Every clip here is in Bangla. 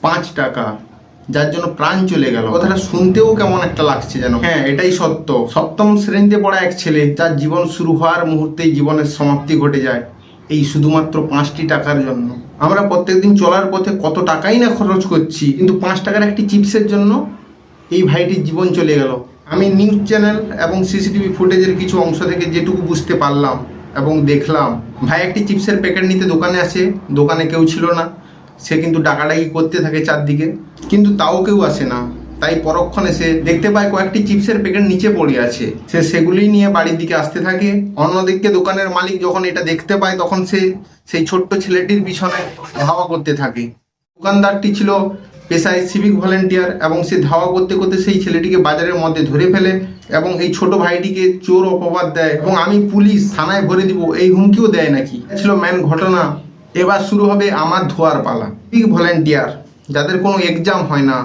5 টাকা, যার জন্য প্রাণ চলে গেল। কথাটা শুনতেও কেমন একটা লাগছে যেন। হ্যাঁ, এটাই সত্য। সপ্তম শ্রেণীতে পড়া এক ছেলে, যার জীবন শুরু হওয়ার মুহূর্তেই জীবনের সমাপ্তি ঘটে যায় এই শুধুমাত্র 5টি টাকার জন্য। আমরা প্রত্যেকদিন চলার পথে কত টাকাই না খরচ করছি, কিন্তু 5 টাকার একটি চিপসের জন্য এই ভাইটির জীবন চলে গেল। আমি নিউজ চ্যানেল এবং সিসিটিভি ফুটেজের কিছু অংশ থেকে যেটুকু বুঝতে পারলাম এবং দেখলাম, ভাই একটি চিপসের প্যাকেট নিতে দোকানে আসে, দোকানে কেউ ছিল না। সে কিন্তু ডাকাডাকি করতে থাকে চারদিকে, কিন্তু তাও কেউ আসে না। তাই পরক্ষণে সে দেখতে পায় কয়েকটি চিপসের প্যাকেট নিচে পড়ে আছে। সে সেগুলি নিয়ে বাড়ির দিকে আসতে থাকে। অন্যদিকে দোকানের মালিক যখন এটা দেখতে পায়, তখন সে সেই ছোট্ট ছেলেটির পিছনে ধাওয়া করতে থাকে। দোকানদারটি ছিল পেশায় সিভিক ভলেন্টিয়ার এবং সে ধাওয়া করতে করতে সেই ছেলেটিকে বাজারের মধ্যে ধরে ফেলে এবং এই ছোট ভাইটিকে চোর অপবাদ দেয় এবং আমি পুলিশ থানায় ভরে দিব এই হুমকিও দেয় নাকি। ছিল মেন ঘটনা। এবার শুরু হবে আমার ধোয়ার পালা। সিভিক ভলেন্টিয়ার, যাদের কোনো এক্সাম হয় না,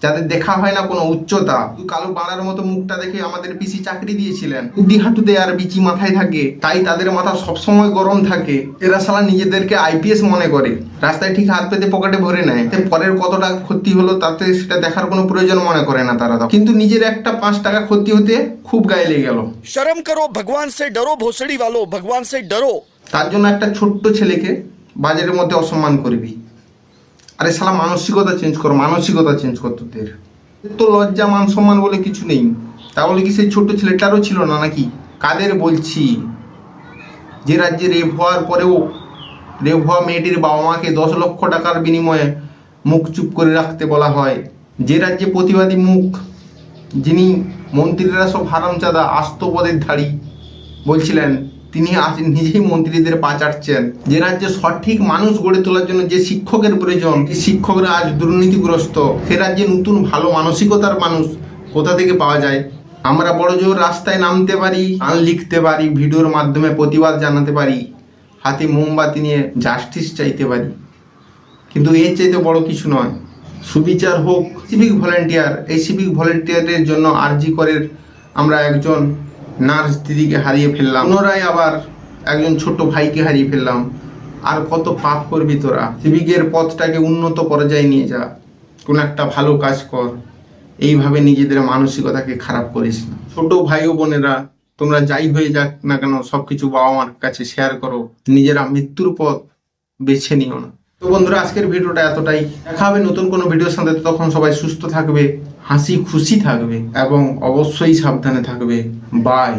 যাদের দেখা হয় না কোনো উচ্চতা, কালো বাড়ার মতো মুখটা দেখে আমাদের পিসি চাকরি দিয়েছিলেন। বুদ্ধি হাঁটুতে আর বিচি মাথায় থাকে, তাই তাদের মাথা সবসময় গরম থাকে। এরা শালা নিজেদেরকে আইপিএস মনে করে, রাস্তায় ঠিক হাত পেতে পকেটে ভরে নেয়। পরের কত টাকা ক্ষতি হলো তাতে সেটা দেখার কোনো প্রয়োজন মনে করে না তারা। কিন্তু নিজের একটা 5 টাকা ক্ষতি হতে খুব গায়ে লেগে গেল। শরম করো, ভগবান সে ডরো, ভোসড়ি वालो ভগবান সে ডরো। তার জন্য একটা ছোট্ট ছেলেকে বাজারের মধ্যে অসম্মান করবি? আরে শালা মানসিকতা চেঞ্জ কর, মানসিকতা চেঞ্জ কর। তোদের তো লজ্জা মান সম্মান বলে কিছু নেই। তাহলে কি সেই ছোট্ট ছেলেটারও ছিল না নাকি? কাদের বলছি? যে রাজ্যে রেপ হওয়ার পরেও রেপ হওয়া মেয়েটির বাবা মাকে 10 লক্ষ টাকার বিনিময়ে মুখ চুপ করে রাখতে বলা হয়। যে রাজ্যে প্রতিবাদী মুখ, যিনি মন্ত্রীরা সব হারামজাদা আস্ত পদের ধারী বলছিলেন, তিনি আজ নিজেই মন্ত্রীদের পা চাটছেন। যে রাজ্যে সঠিক মানুষ গড়ে তোলার জন্য যে শিক্ষকের প্রয়োজন, এই শিক্ষকরা আজ দুর্নীতিগ্রস্ত। সে রাজ্যে নতুন ভালো মানসিকতার মানুষ কোথা থেকে পাওয়া যায়? আমরা বড় জোর রাস্তায় নামতে পারি, গান লিখতে পারি, ভিডিওর মাধ্যমে প্রতিবাদ জানাতে পারি, হাতে মোমবাতি নিয়ে জাস্টিস চাইতে পারি, কিন্তু এর চাইতে বড় কিছু নয়। সুবিচার হোক। সিভিক ভলেন্টিয়ার, এই সিভিক ভলেন্টিয়ারের জন্য আরজি করের আমরা একজন নার্স দিদিকে হারিয়ে ফেললাম, পুনরায় আবার একজন ছোট ভাইকে হারিয়ে ফেললাম। আর কত পাপ করবি তোরা? সিভিকের পথটাকে উন্নত পর্যায়ে নিয়ে যা, কোনো একটা ভালো কাজ কর। এইভাবে নিজেদের মানসিকতাকে খারাপ করিস না। ছোট ভাই ও বোনেরা, তোমরা যাই হয়ে যাক না কেন, সবকিছু বাবা মার কাছে শেয়ার করো। নিজেরা মৃত্যুর পথ বেছে নিও না। তো বন্ধুরা, আজকের ভিডিওটা এতটাই। দেখা হবে নতুন কোনো ভিডিওর সাথে। তখন সবাই সুস্থ থাকবে, হাসি খুশি থাকবে এবং অবশ্যই সাবধানে থাকবে। বাই।